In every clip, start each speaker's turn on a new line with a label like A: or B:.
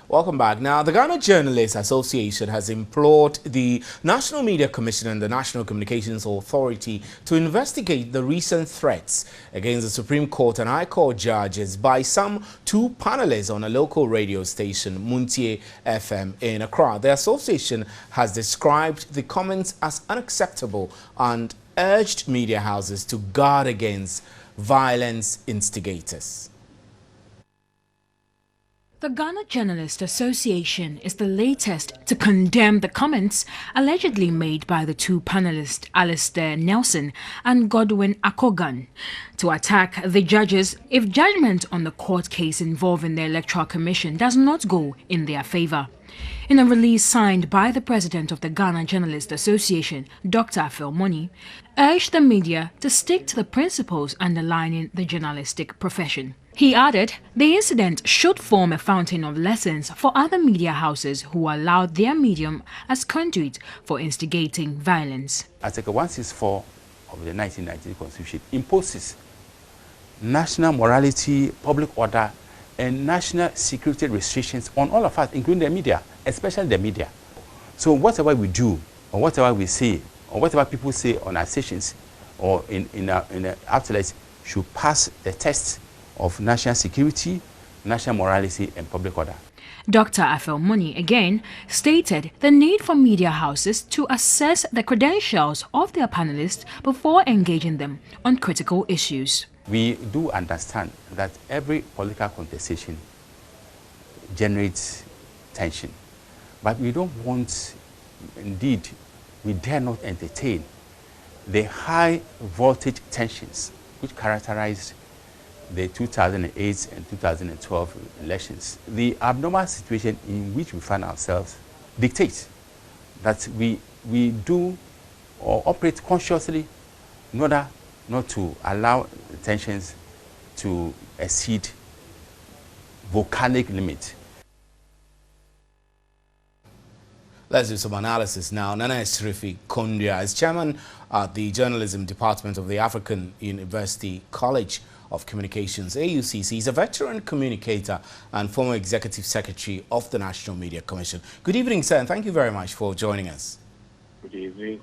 A: Welcome back. Now, the Ghana Journalists Association has implored the National Media Commission and the National Communications Authority to investigate the recent threats against the Supreme Court and High Court judges by some two panelists on a local radio station, Muntie FM in Accra. The association has described the comments as unacceptable and urged media houses to guard against violence instigators.
B: The Ghana Journalists Association is the latest to condemn the comments allegedly made by the two panelists Alistair Nelson and Godwin Akogan to attack the judges if judgment on the court case involving the Electoral Commission does not go in their favor. In a release signed by the president of the Ghana Journalists Association, Dr. Afel Moni, urged the media to stick to the principles underlying the journalistic profession. He added the incident should form a fountain of lessons for other media houses who allowed their medium as conduit for instigating violence.
C: Article 164 of the 1990 Constitution imposes national morality, public order, and national security restrictions on all of us, including the media, especially the media. So whatever we do, or whatever we say, or whatever people say on our stations or in our outlets should pass the test of national security, national morality, and public order.
B: Dr. Afel Moni again stated the need for media houses to assess the credentials of their panelists before engaging them on critical issues.
C: We do understand that every political contestation generates tension, but we don't want, indeed, we dare not entertain the high voltage tensions which characterized the 2008 and 2012 elections. The abnormal situation in which we find ourselves dictates that we do or operate consciously in order not to allow the tensions to exceed volcanic limits.
A: Let's do some analysis now. Nana Esrifi Kondria is chairman at the Journalism Department of the African University College of Communications, AUCC. He's a veteran communicator and former executive secretary of the National Media Commission. Good evening, sir, and thank you very much for joining us.
D: Good evening.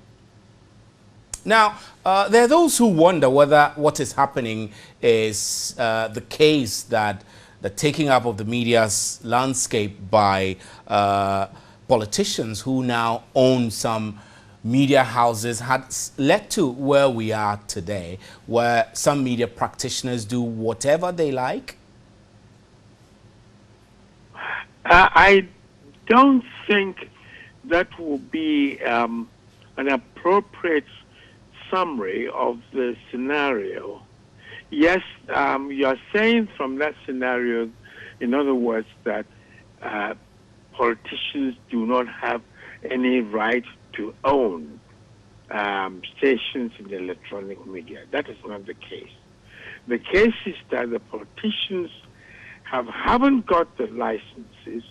A: Now, there are those who wonder whether what is happening is the case that the taking up of the media's landscape by politicians who now own some media houses had led to where we are today, where some media practitioners do whatever they like?
D: I don't think that will be an appropriate summary of the scenario. Yes, you are saying from that scenario, in other words, that politicians do not have any right to own stations in the electronic media. That is not the case. The case is that the politicians haven't got the licenses,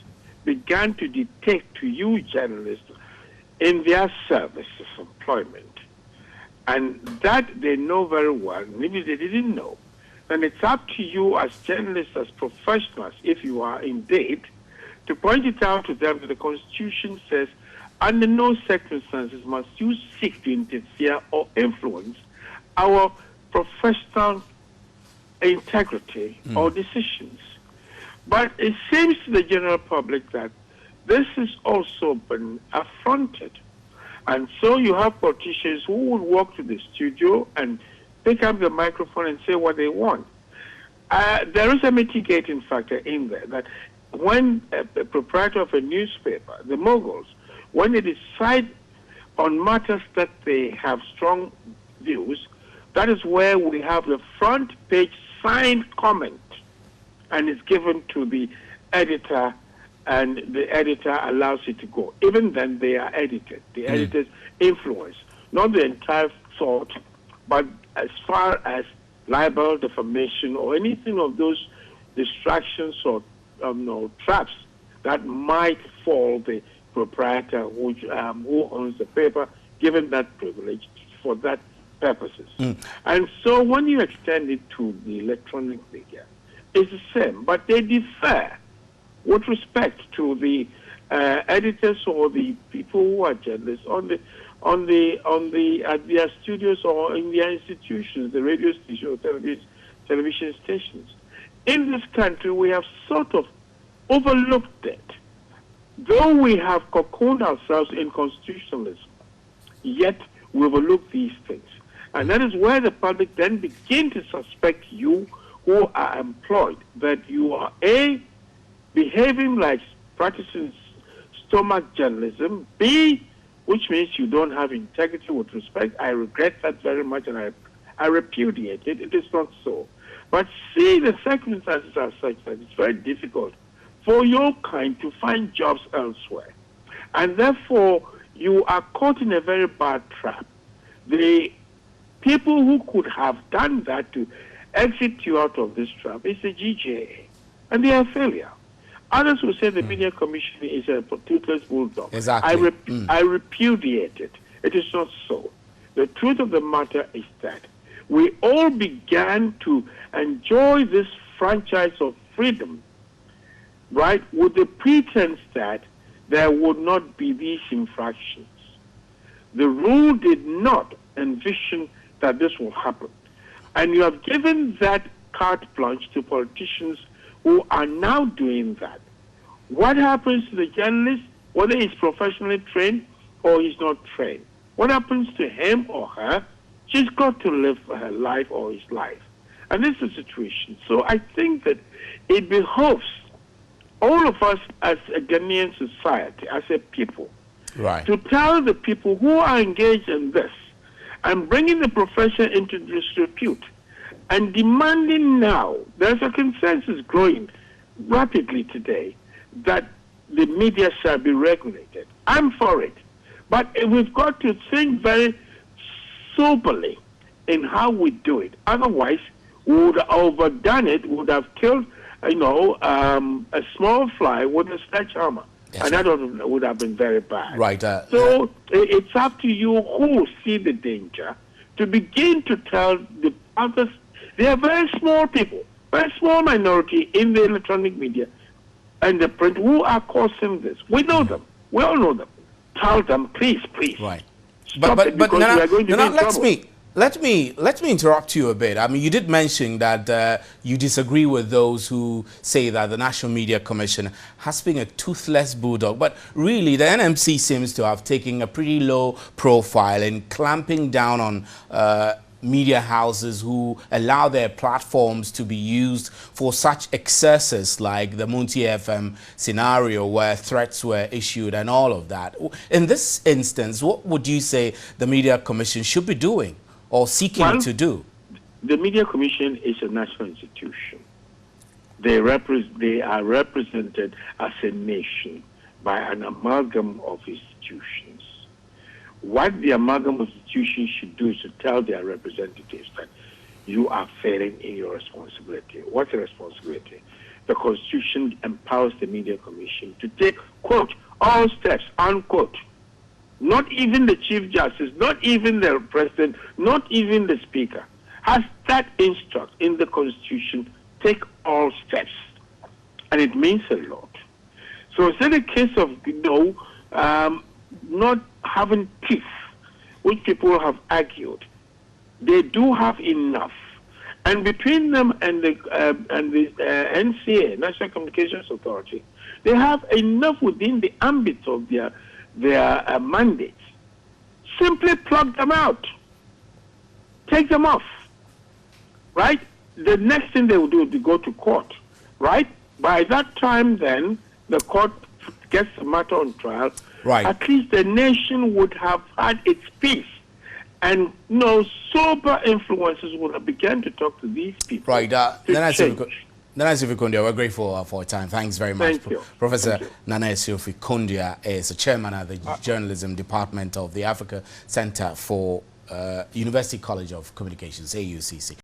D: began to dictate to you journalists in their service of employment. And that they know very well. Maybe they didn't know. Then it's up to you as journalists, as professionals, if you are indeed, to point it out to them that the Constitution says, under no circumstances must you seek to interfere or influence our professional integrity or decisions. But it seems to the general public that this has also been affronted. And so you have politicians who will walk to the studio and pick up the microphone and say what they want. There is a mitigating factor in there that when a proprietor of a newspaper, the moguls, when they decide on matters that they have strong views, that is where we have the front page signed comment, and it's given to the editor, and the editor allows it to go. Even then, they are edited. The editor's influence, not the entire thought, but as far as libel, defamation, or anything of those distractions or traps that might fall the proprietor who owns the paper, given that privilege for that purposes. And so when you extend it to the electronic media, it's the same, but they differ with respect to the editors or the people who are journalists at their studios or in their institutions, the radio station or television stations. In this country, we have sort of overlooked it. Though we have cocooned ourselves in constitutionalism, yet we overlook these things. And that is where the public then begin to suspect you who are employed, that you are A, behaving like practicing stomach journalism, B, which means you don't have integrity with respect. I regret that very much and I repudiate it. It is not so. But C, the circumstances are such that it's very difficult for your kind to find jobs elsewhere. And therefore, you are caught in a very bad trap. The people who could have done that to exit you out of this trap is the GJA, and they are a failure. Others will say the Media Commission is a toothless bulldog.
A: Exactly.
D: I repudiate it. It is not so. The truth of the matter is that we all began to enjoy this franchise of freedom, right, with the pretense that there would not be these infractions. The rule did not envision that this will happen. And you have given that carte blanche to politicians who are now doing that. What happens to the journalist, whether he's professionally trained or he's not trained? What happens to him or her? She's got to live her life or his life. And this is the situation. So I think that it behoves all of us as a Ghanaian society, as a people,
A: right,
D: to tell the people who are engaged in this and bringing the profession into disrepute and demanding now, there's a consensus growing rapidly today that the media shall be regulated. I'm for it. But we've got to think very soberly in how we do it. Otherwise, we would have overdone it, would have killed, a small fly with a sledgehammer. Yes, and that would have been very bad.
A: Right.
D: So it's up to you who see the danger to begin to tell the others. They are very small people, very small minority in the electronic media and the print who are causing this. We know them. We all know them. Tell them, please.
A: Right.
D: Stop it, because we are going to be in trouble.
A: Let me interrupt you a bit. I mean, you did mention that you disagree with those who say that the National Media Commission has been a toothless bulldog. But really, the NMC seems to have taken a pretty low profile in clamping down on media houses who allow their platforms to be used for such excesses like the Munti FM scenario where threats were issued and all of that. In this instance, what would you say the Media Commission should be doing or seeking to do?
D: The Media Commission is a national institution. They are represented as a nation by an amalgam of institutions. What the amalgam of institutions should do is to tell their representatives that you are failing in your responsibility. What's the responsibility? The Constitution empowers the Media Commission to take, quote, all steps, unquote. Not even the Chief Justice, not even the President, not even the Speaker has that instruct in the Constitution, take all steps. And it means a lot. So it's not a case of, not having teeth, which people have argued. They do have enough. And between them and the NCA, National Communications Authority, they have enough within the ambit of their mandates. Simply plug them out. Take them off. Right? The next thing they will do is to go to court. Right? By that time then, the court gets the matter on trial.
A: Right.
D: At least the nation would have had its peace. And sober influences would have begun to talk to these people.
A: Right. Nana Syofi-Kondia, we're grateful for your time. Thanks very much.
D: Thank you.
A: Professor Nana Syofi-Kondia is the chairman of the Journalism Department of the Africa Center for University College of Communications, AUCC.